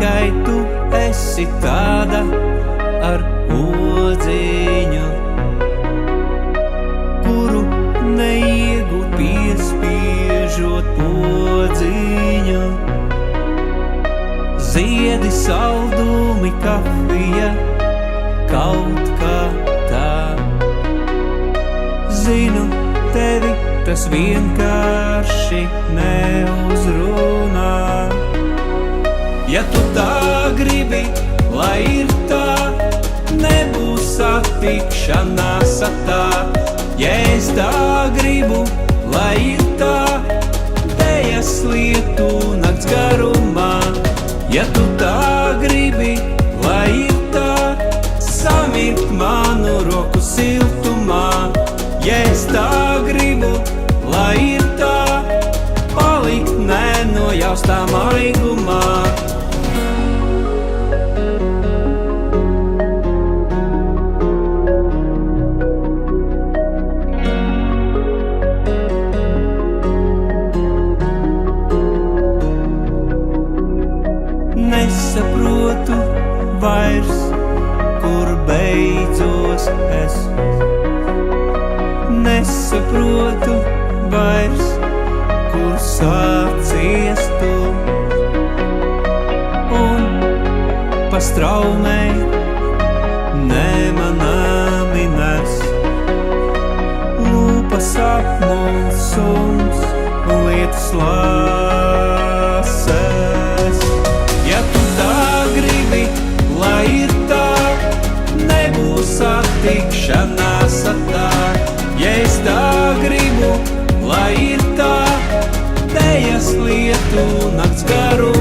tikai tu esi tāda ar odziņu, kuru neiegūt piespiežot podziņu. Ziedi, saldumi, kafija, kaut kā tā. Zinu, tevi tas vienkārši neuzrunā. Ja tu tā gribi, lai ir tā, nebūs satikšanās tā. Ja es tā gribu, lai ir tā, tejas lietu nakts garumā. Ja tu tā gribi, lai ir tā, samirt manu roku siltumā. Ja es tā gribu, lai ir tā, palikt nenojaustā maigumā. Nesaprotu vairs, kur beidzos es. Nesaprotu vairs, kur sācies tu. Un pa straumei nemanāmi nes lūpa sapnu suns un lietas lāses. Ja tu tā gribi, lai ir tā, nebūs satikšanās tā. Ja es tā gribu, lai ir tā, tejas lietu nakts garu.